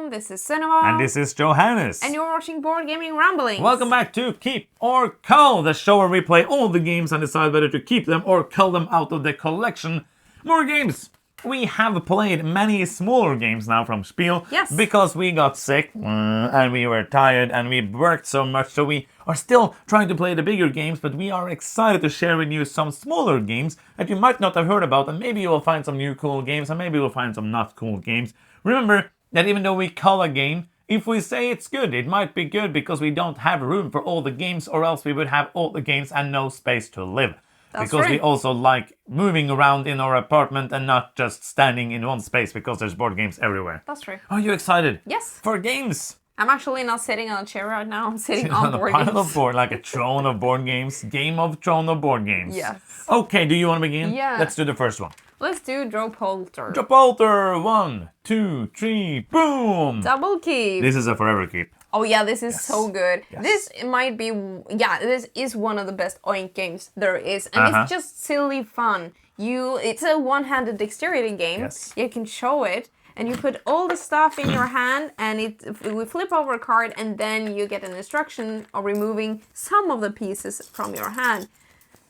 everyone, this is Cinema. And this is Johannes. And you're watching Board Gaming Ramblings. Welcome back to Keep or Cull, the show where we play all the games and decide whether to keep them or cull them out of the collection. More games. We have played many smaller games now from Spiel. Yes. Because we got sick and we were tired and we worked so much, so we are still trying to play the bigger games, but we are excited to share with you some smaller games that you might not have heard about, and maybe you will find some new cool games and maybe you'll find some not cool games. Remember that even though we cull a game, if we say it's good, it might be good because we don't have room for all the games, or else we would have all the games and no space to live. That's because right. we also like moving around in our apartment and not just standing in one space because there's board games everywhere. That's true. Are you excited? Yes. For games? I'm actually not sitting on a chair right now. I'm sitting on on a board pile games. of board, like a throne of board games. Game of throne of board games. Yes. Okay, do you want to begin? Yeah. Let's do the first one. Let's do Dro Polter. Dro Polter. 1, 2, 3, boom! Double keep. This is a forever keep. Oh yeah, this is so good. Yes. This might be, this is one of the best Oink games there is. And it's just silly fun. It's a one-handed dexterity game. Yes. You can show it. And you put all the stuff in your hand, and we flip over a card, and then you get an instruction of removing some of the pieces from your hand.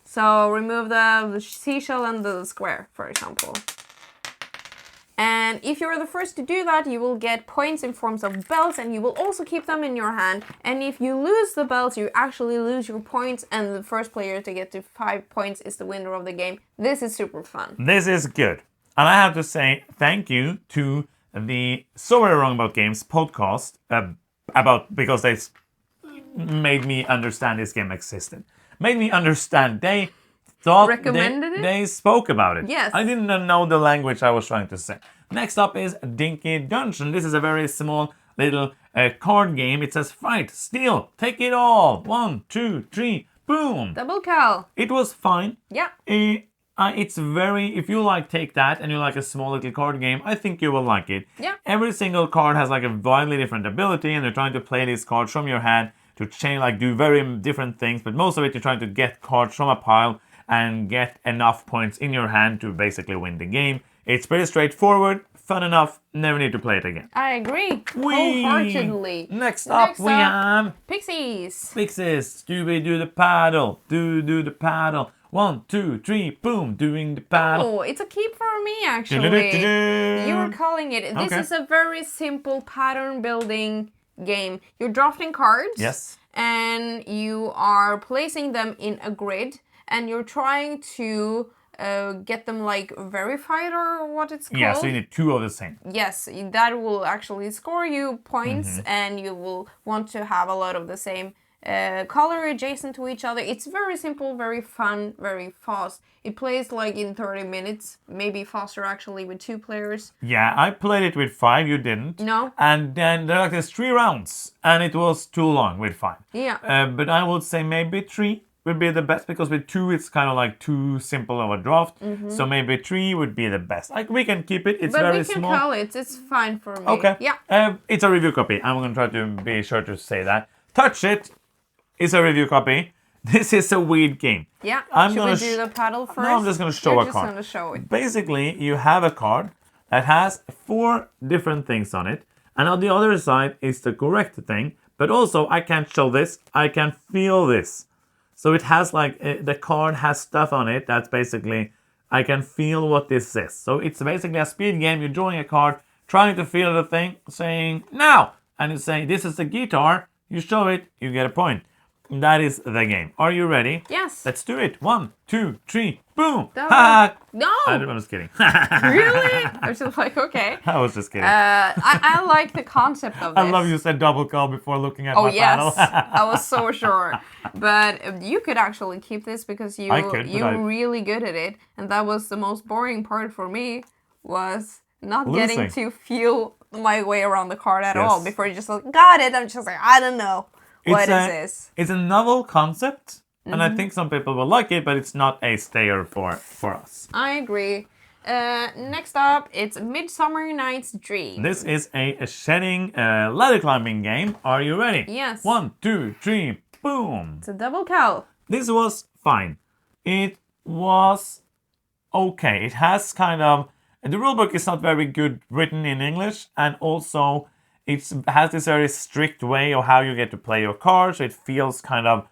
So remove the seashell and the square, for example. And if you're the first to do that, you will get points in forms of bells, and you will also keep them in your hand. And if you lose the bells, you actually lose your points, and the first player to get to 5 points is the winner of the game. This is super fun. This is good. And I have to say thank you to the So Very Wrong About Games podcast because they made me understand this game existed. Made me understand. They thought Recommended it? They spoke about it. Yes. I didn't know the language I was trying to say. Next up is Dinky Dungeon. This is a very small little card game. It says fight, steal, take it all. 1, 2, 3, boom. Double Cull. It was fine. Yeah. It's very, if you like Take That and you like a small little card game, I think you will like it. Yeah. Every single card has like a wildly different ability, and they're trying to play these cards from your hand to change, like do very different things, but most of it you're trying to get cards from a pile and get enough points in your hand to basically win the game. It's pretty straightforward, fun enough, never need to play it again. I agree. Wholeheartedly. Next up we have Pixies. Pixies. Do the paddle. Do the paddle. 1, 2, 3, boom, doing the paddle. Oh, it's a keep for me, actually. You were calling it. This is a very simple pattern building game. You're drafting cards. Yes. And you are placing them in a grid. And you're trying to get them like verified, or what it's called. Yeah, so you need 2 of the same. Yes, that will actually score you points, and you will want to have a lot of the same color adjacent to each other. It's very simple, very fun, very fast. It plays like in 30 minutes, maybe faster actually with 2 players. Yeah, I played it with 5, you didn't. No. And then there's 3 rounds, and it was too long with 5. Yeah. But I would say maybe 3 would be the best, because with 2 it's kind of like too simple of a draft. So maybe 3 would be the best. Like, we can keep it, it's but very we can small. call it, it's fine for me. Okay. Yeah. It's a review copy. I'm going to try to be sure to say that. Touch It is a review copy. This is a weird game. Yeah. Should we do the paddle first? No, I'm just going to show a card. You're just going to show it. Basically, you have a card that has 4 different things on it. And on the other side is the correct thing. But also, I can't show this. I can feel this. So it has like, the card has stuff on it that's basically, I can feel what this is. So it's basically a speed game. You're drawing a card, trying to feel the thing, saying, now! And you say, this is the guitar. You show it, you get a point. That is the game. Are you ready? Yes. Let's do it. 1, 2, 3, boom! No. No! I'm just kidding. Really? I was just like, okay. I was just kidding. I like the concept of this. I love you said double call before looking at Oh, my yes. paddle. I was so sure. But you could actually keep this because you're really good at it. And that was the most boring part for me, was not getting to feel my way around the card at all. Before you just like, got it. I'm just like, I don't know. What is this? It's a novel concept. And I think some people will like it, but it's not a stayer for us. I agree. Next up, it's Midsummer Night's Dream. This is a shedding ladder climbing game. Are you ready? Yes. 1, 2, 3, boom. It's a double cow. This was fine. It was okay. It has kind of... The rulebook is not very good written in English, and also it has this very strict way of how you get to play your cards. So it feels kind of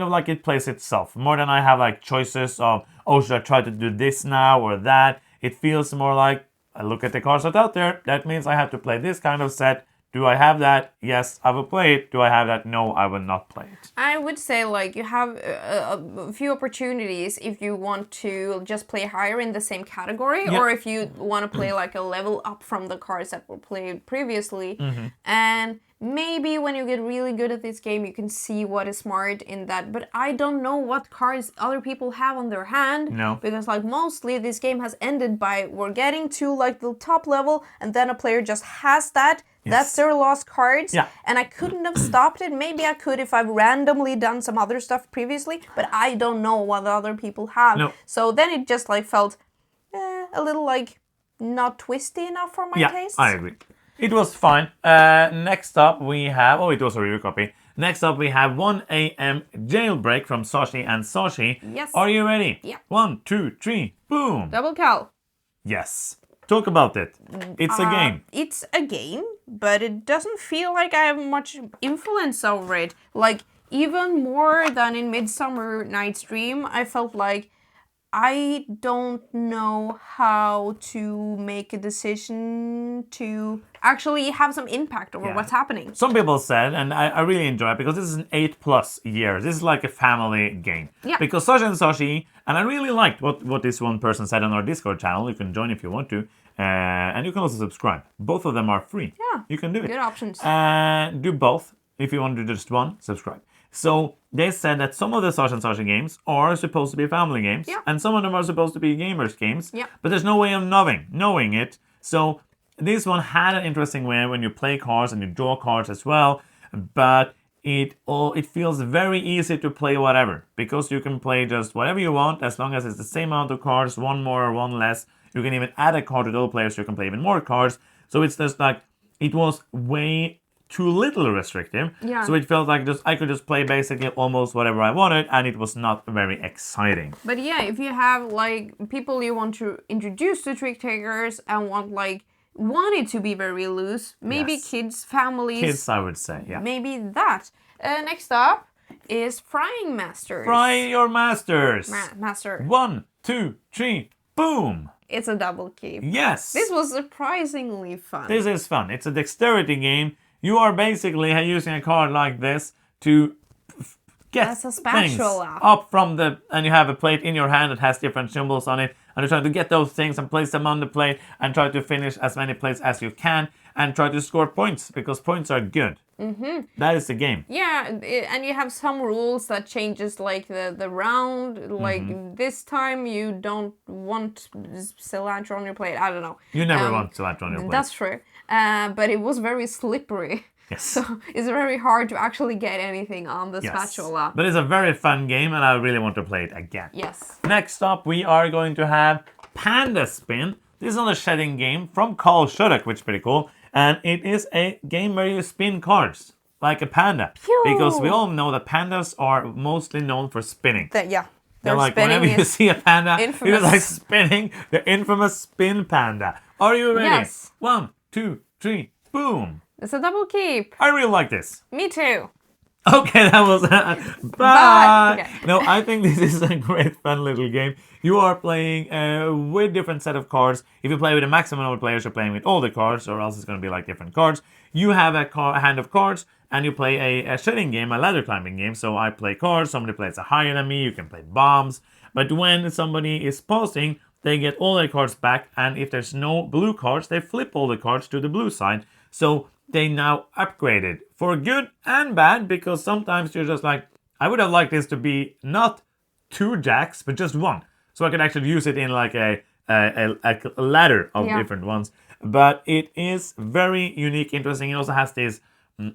like it plays itself more than I have like choices of, oh, should I try to do this now or that. It feels more like I look at the cards that's out there. That means I have to play this kind of set. Do I have that? Yes, I will play it. Do I have that? No, I will not play it. I would say like you have a few opportunities if you want to just play higher in the same category, or if you want to play like a level up from the cards that were played previously. And maybe when you get really good at this game, you can see what is smart in that. But I don't know what cards other people have on their hand. No. Because like mostly this game has ended by we're getting to like the top level and then a player just has that. Yes. That's their lost cards. Yeah. And I couldn't have stopped it. Maybe I could if I've randomly done some other stuff previously. But I don't know what other people have. No. So then it just like felt a little like not twisty enough for my taste. I agree. It was fine. Next up we have... Oh, it was a review copy. Next up we have 1 AM Jailbreak from Sashi and Sashi. Yes. Are you ready? Yeah. 1, 2, 3, boom! Double Cull. Yes. Talk about it. It's a game. It's a game, but it doesn't feel like I have much influence over it. Like, even more than in Midsummer Night's Dream, I felt like I don't know how to make a decision to actually have some impact over what's happening. Some people said, and I really enjoy it, because this is an 8+ years. This is like a family game. Yeah. Because Sashi and Sashi, and I really liked what this one person said on our Discord channel. You can join if you want to. And you can also subscribe. Both of them are free. Yeah. You can do it. Good options. Do both. If you want to do just one, subscribe. So they said that some of the Sashi and Sashi games are supposed to be family games, and some of them are supposed to be gamers games, but there's no way of knowing it. So this one had an interesting way when you play cards and you draw cards as well, but it feels very easy to play whatever, because you can play just whatever you want as long as it's the same amount of cards, one more or one less. You can even add a card to the other players so you can play even more cards. So it's just like, it was way too little restrictive. Yeah. So it felt like I could just play basically almost whatever I wanted, and it was not very exciting. But yeah, if you have like people you want to introduce to trick takers and want it to be very loose, maybe kids, families. Kids, I would say, yeah. Maybe that. Next up is Frying Masters. Fry your masters. Master. 1, 2, 3, boom. It's a double keep. Yes. This was surprisingly fun. This is fun. It's a dexterity game. You are basically using a card like this to get things up from and you have a plate in your hand that has different symbols on it, and you're trying to get those things and place them on the plate and try to finish as many plates as you can and try to score points, because points are good. That is the game. Yeah, and you have some rules that changes like the round. Like this time you don't want cilantro on your plate. I don't know. You never want cilantro on your plate. That's true. But it was very slippery. Yes. So it's very hard to actually get anything on the spatula. But it's a very fun game, and I really want to play it again. Yes. Next up, we are going to have Panda Spin. This is another shedding game from Cull, which is pretty cool. And it is a game where you spin cards like a panda. Pew! Because we all know that pandas are mostly known for spinning. They're like, whenever you see a panda, it's like spinning. The infamous spin panda. Are you ready? Yes. 1, 2, 3, boom. It's a double keep. I really like this. Me too. Okay, that was... bye! Okay. No, I think this is a great, fun little game. You are playing with different set of cards. If you play with a maximum number of players, you're playing with all the cards, or else it's going to be like different cards. You have a hand of cards, and you play a shedding game, a ladder climbing game. So I play cards, somebody plays a higher than me, you can play bombs. But when somebody is pausing, they get all their cards back, and if there's no blue cards, they flip all the cards to the blue side. So they now upgraded for good and bad, because sometimes you're just like, I would have liked this to be not 2 jacks, but just 1. So I could actually use it in like a ladder of different ones. But it is very unique, interesting. It also has these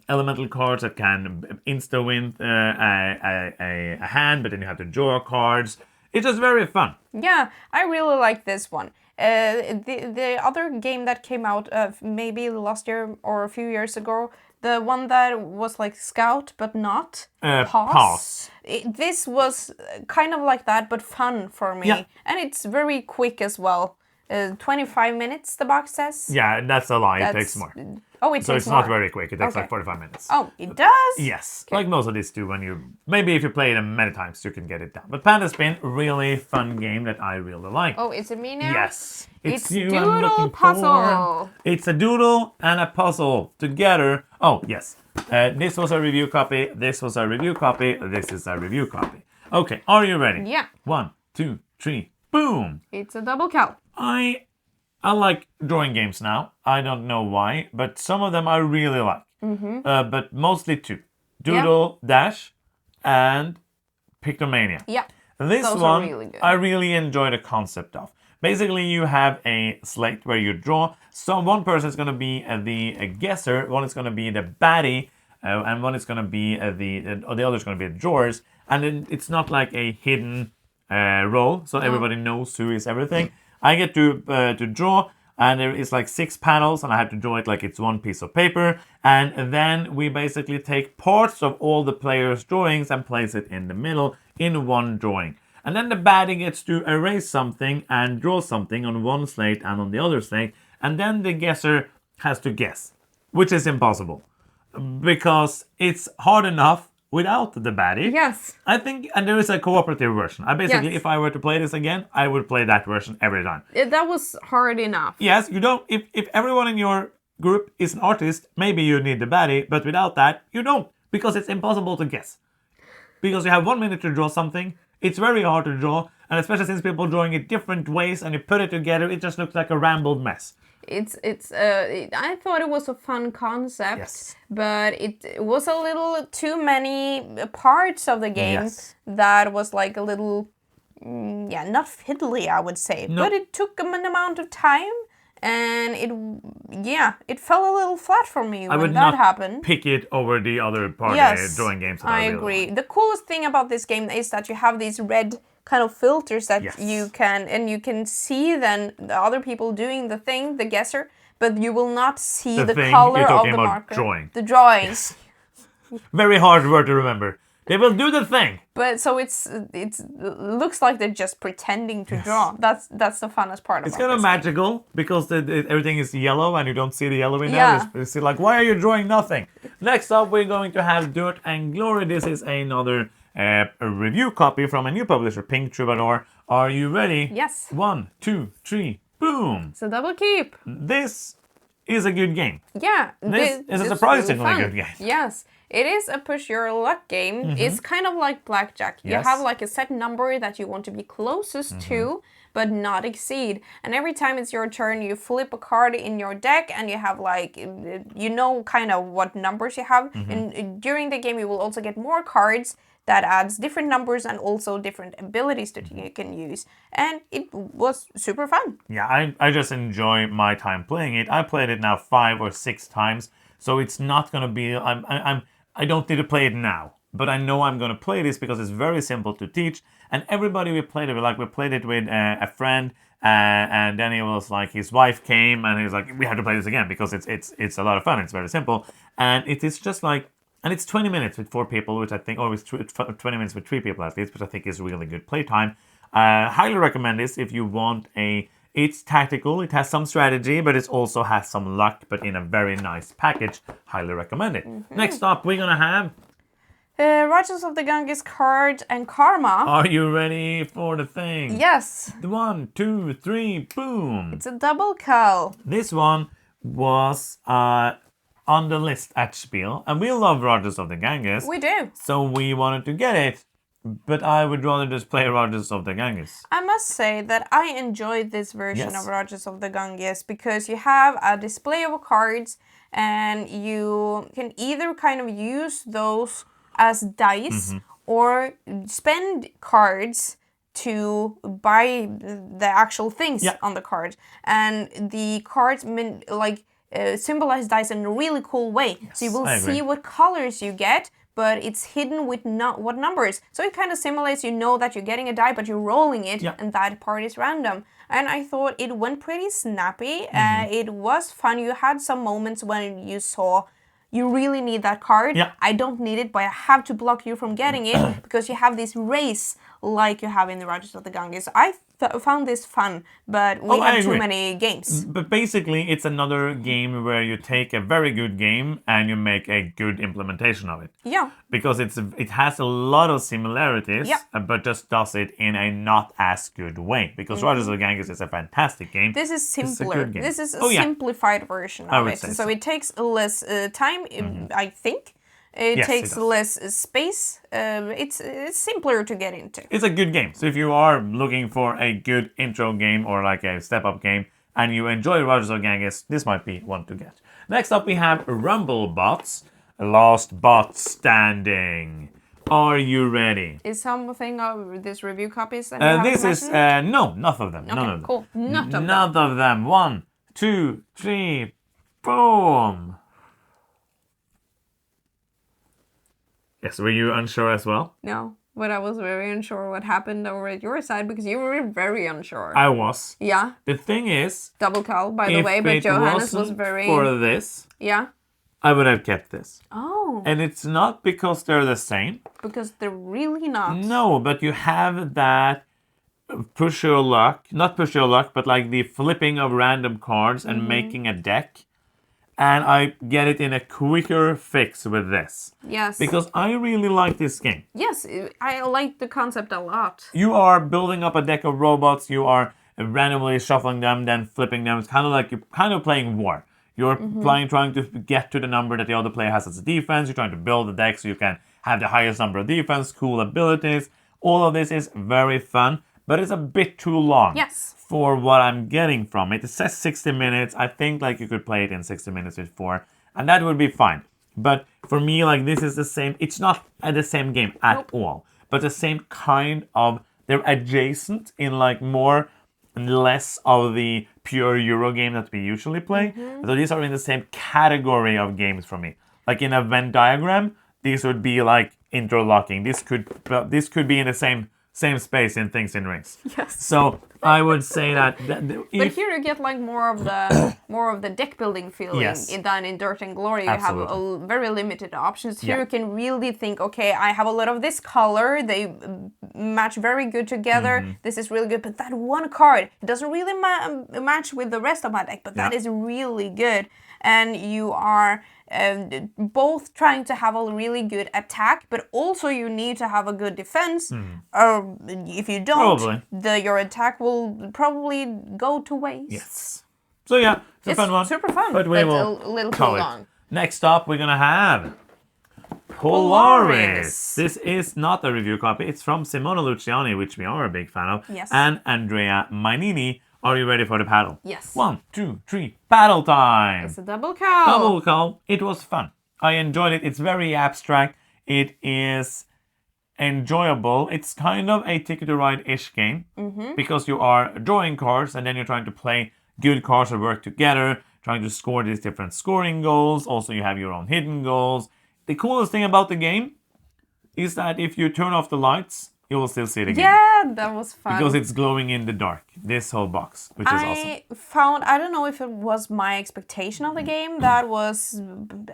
elemental cards that can insta-win a hand, but then you have to draw cards. It's just very fun. Yeah, I really like this one. The other game that came out maybe last year or a few years ago, the one that was like Scout but not Pass. This was kind of like that, but fun for me. Yeah. And it's very quick as well. 25 minutes, the box says. Yeah, that's a lie. It takes more. Oh, it takes So it's more. not very quick. It takes like 45 minutes. Oh, it does? Yes. Okay. Like most of these do when you... Maybe if you play them many times, you can get it down. But Panda Spin, really fun game that I really like. Oh, is it me now? Yes. It's you Doodle Puzzle. It's a doodle and a puzzle together. Oh, yes. This was a review copy. This was a review copy. This is a review copy. Okay, are you ready? Yeah. 1, 2, 3, boom! It's a double Cull. I like drawing games now. I don't know why, but some of them I really like. But mostly 2. Doodle Dash and Pictomania. Yeah. This Those one are really good. I really enjoy the concept of. Basically, you have a slate where you draw. So one person is going to be the guesser, one is going to be the baddie, and one is going to be the other is going to be the drawers. And then it's not like a hidden role, so everybody knows who is everything. I get to draw, and there is like 6 panels, and I have to draw it like it's one piece of paper. And then we basically take parts of all the players' drawings and place it in the middle in one drawing. And then the baddie gets to erase something and draw something on one slate and on the other slate. And then the guesser has to guess, which is impossible because it's hard enough without the baddie. Yes. I think, and there is a cooperative version. I basically, Yes. if I were to play this again, I would play that version every time. That was hard enough. Yes, you don't, if everyone in your group is an artist, maybe you need the baddie, but without that, you don't, because it's impossible to guess. Because you have 1 minute to draw something. It's very hard to draw, and especially since people are drawing it different ways and you put it together, it just looks like a rambled mess. I thought it was a fun concept, Yes. but it was a little too many parts of the game that was like a little, not fiddly, I would say, but it took an amount of time. And it fell a little flat for me when that happened. Pick it over the other part drawing games that I really agree. like. The coolest thing about this game is that you have these red kind of filters that you can see then the other people doing the thing, the guesser, but you will not see the color of the marker. Drawing. The drawings. Yes. Very hard word to remember. They will do the thing. But so it looks like they're just pretending to draw. That's the funnest part. It's kind of magical because everything is yellow and you don't see the yellow in there. You see like, why are you drawing nothing? Next up, we're going to have Dirt and Glory. This is another a review copy from a new publisher, Pink Troubadour. Are you ready? Yes. 1, 2, 3, boom. So double keep. This is a good game. Yeah. This is a surprisingly really good game. Yes. It is a push your luck game. It's kind of like blackjack. You have like a set number that you want to be closest to, but not exceed. And every time it's your turn, you flip a card in your deck and you have like, you know kind of what numbers you have. And during the game, you will also get more cards that adds different numbers and also different abilities that you can use. And it was super fun. Yeah, I just enjoy my time playing it. I played it now 5 or 6 times, so it's not going to be... I don't need to play it now, but I know I'm going to play this because it's very simple to teach. And everybody we played it with, like we played it with a friend, and then it was like his wife came and he was like, we have to play this again because it's a lot of fun. It's very simple, and it is just like, and it's 20 minutes with 4 people, which I think, or it's 20 minutes with 3 people at least, which I think is really good playtime. Highly recommend this if you want a. It's tactical, it has some strategy, but it also has some luck, but in a very nice package. Highly recommend it. Next up, we're gonna have... Righteous of the Ganges card and Karma. Are you ready for the thing? Yes. 1, 2, 3, boom. It's a double Cull. This one was on the list at Spiel, and we love Righteous of the Ganges. We do. So we wanted to get it. But I would rather just play Righteous of the Ganges. I must say that I enjoyed this version of Righteous of the Ganges because you have a display of cards and you can either kind of use those as dice or spend cards to buy the actual things on the card. And the cards symbolize dice in a really cool way. Yes, so you will see what colors you get, but it's hidden with what numbers. So it kind of simulates, you know that you're getting a die, but you're rolling it, and that part is random. And I thought it went pretty snappy. It was fun. You had some moments when you saw, you really need that card. I don't need it, but I have to block you from getting it because you have this race like you have in the Righteous of the Ganges. I found this fun, but we have too many games. But basically, it's another game where you take a very good game and you make a good implementation of it. Yeah. Because it has a lot of similarities, but just does it in a not as good way. Because Riders of the Ganges is a fantastic game. This is simpler. This is a simplified version of it. So it takes less time, I think. It takes less space. It's simpler to get into. It's a good game. So if you are looking for a good intro game or like a step-up game and you enjoy Riders of the Ganges, this might be one to get. Next up we have Rumblebots, Last Bot Standing. Are you ready? Is something of this review copies? This is no, none of them. Okay, none of them. Cool. None of them. 1, 2, 3, boom. Yes, were you unsure as well? No, but I was very unsure what happened over at your side because you were very unsure. I was. Yeah. The thing is... Double Cull, by the way, but Johannes was very... for this... Yeah. I would have kept this. Oh. And it's not because they're the same. Because they're really not. No, but you have that push your luck. Not push your luck, but like the flipping of random cards and making a deck. And I get it in a quicker fix with this. Yes. Because I really like this game. Yes, I like the concept a lot. You are building up a deck of robots. You are randomly shuffling them, then flipping them. It's kind of like you're kind of playing war. You're trying to get to the number that the other player has as a defense. You're trying to build the deck so you can have the highest number of defense, cool abilities. All of this is very fun, but it's a bit too long. Yes. For what I'm getting from it. It says 60 minutes. I think like you could play it in 60 minutes before, and that would be fine. But for me, like this is the same. It's not the same game at all, but the same kind of. They're adjacent in like more and less of the pure Euro game that we usually play. So these are in the same category of games for me. Like in a Venn diagram, these would be like interlocking. This could be in the same space in Things in Rings. Yes. So I would say that. But here you get like more of the deck building feeling than in Dirt and Glory. You have very limited options. Here you can really think, okay, I have a lot of this color. They match very good together. This is really good. But that one card, it doesn't really match with the rest of my deck. But that is really good. And you are both trying to have a really good attack, but also you need to have a good defense. If you don't, your attack will probably go to waste. Yes. So yeah, it's a fun one. Super fun, but we will a little too long. Next up, we're gonna have Polaris. This is not a review copy. It's from Simona Luciani, which we are a big fan of, and Andrea Mainini. Are you ready for the paddle? Yes. 1, 2, 3, paddle time! It's a double cull. Double cull. It was fun. I enjoyed it. It's very abstract. It is enjoyable. It's kind of a Ticket to Ride-ish game because you are drawing cards and then you're trying to play good cards that work together, trying to score these different scoring goals. Also, you have your own hidden goals. The coolest thing about the game is that if you turn off the lights, you will still see it again. Yeah, that was fun. Because it's glowing in the dark. This whole box, which is awesome. I don't know if it was my expectation of the game that was,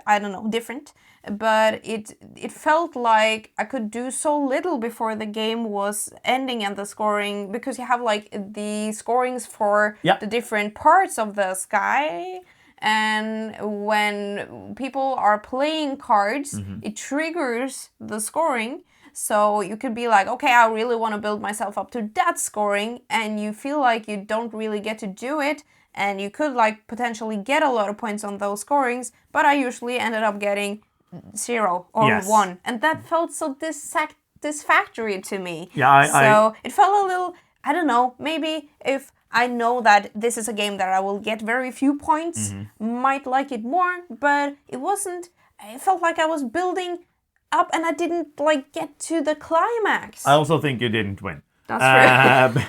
I don't know, different. But it felt like I could do so little before the game was ending and the scoring, because you have like the scorings for the different parts of the sky. And when people are playing cards, it triggers the scoring. So you could be like, okay, I really want to build myself up to that scoring, and you feel like you don't really get to do it, and you could like potentially get a lot of points on those scorings, but I usually ended up getting 0 or 1, and that felt so dissatisfactory to me. So it felt a little, I don't know, maybe if I know that this is a game that I will get very few points, might like it more, but it wasn't, it felt like I was building up and I didn't like get to the climax. I also think you didn't win. That's true.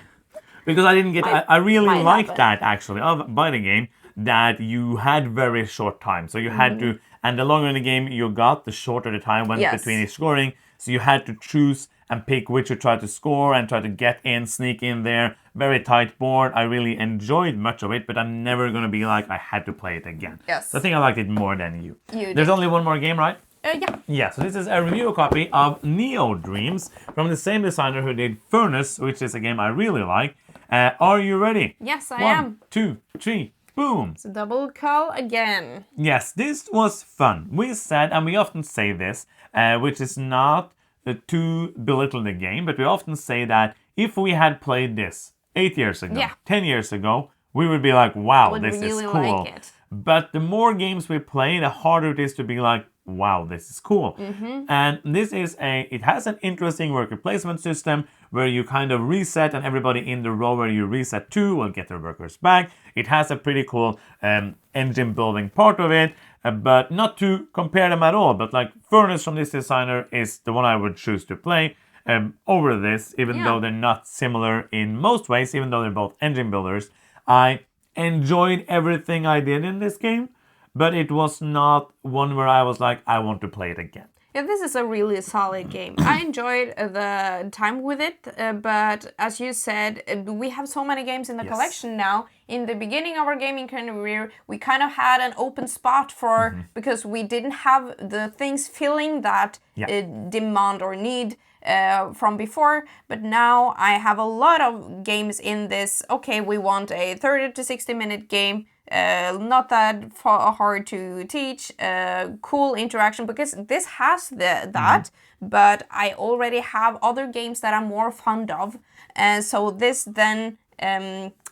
Because I didn't get. I really liked that actually by the game, that you had very short time. So you had to, and the longer the game you got, the shorter the time went between each scoring. So you had to choose and pick which you try to score and try to get in, sneak in there. Very tight board. I really enjoyed much of it, but I'm never gonna be like I had to play it again. Yes. So I think I liked it more than you. There's did. Only one more game, right? Yeah, so this is a review copy of Neodreams from the same designer who did Furnace, which is a game I really like. Are you ready? Yes, I am. 1, 2, 3, boom. It's a double Cull again. Yes, this was fun. We said, and we often say this, which is not to belittle the game, but we often say that if we had played this 8 years ago, 10 years ago, we would be like, wow, this really is cool. like it. But the more games we play, the harder it is to be like, wow, this is cool. And this is it has an interesting worker placement system where you kind of reset, and everybody in the row where you reset to will get their workers back. It has a pretty cool engine building part of it, but not to compare them at all. But like Furnace from this designer is the one I would choose to play over this, even though they're not similar in most ways, even though they're both engine builders. I enjoyed everything I did in this game, but it was not one where I was like, I want to play it again. Yeah, this is a really solid game. I enjoyed the time with it, but as you said, we have so many games in the collection now. In the beginning of our gaming career, we kind of had an open spot for, because we didn't have the things filling that demand or need from before, but now I have a lot of games in this. Okay, we want a 30 to 60 minute game, not that hard to teach, cool interaction, because this has that, but I already have other games that I'm more fond of, and so this then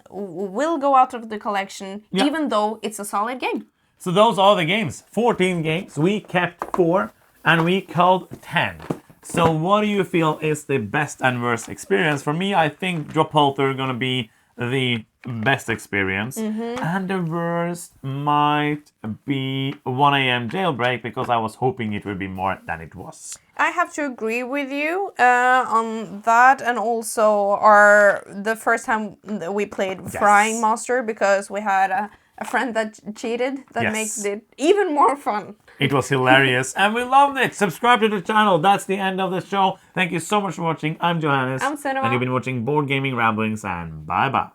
will go out of the collection, even though it's a solid game. So those are the games. 14 games, we kept 4, and we culled 10. So what do you feel is the best and worst experience? For me, I think Dro Polter is going to be the best experience. And the worst might be 1 AM Jailbreak, because I was hoping it would be more than it was. I have to agree with you on that, and also the first time that we played Frying Monster, because we had a friend that cheated, that makes it even more fun. It was hilarious, and we loved it. Subscribe to the channel. That's the end of the show. Thank you so much for watching. I'm Johannes. I'm Cinema. And you've been watching Board Gaming Ramblings, and bye-bye.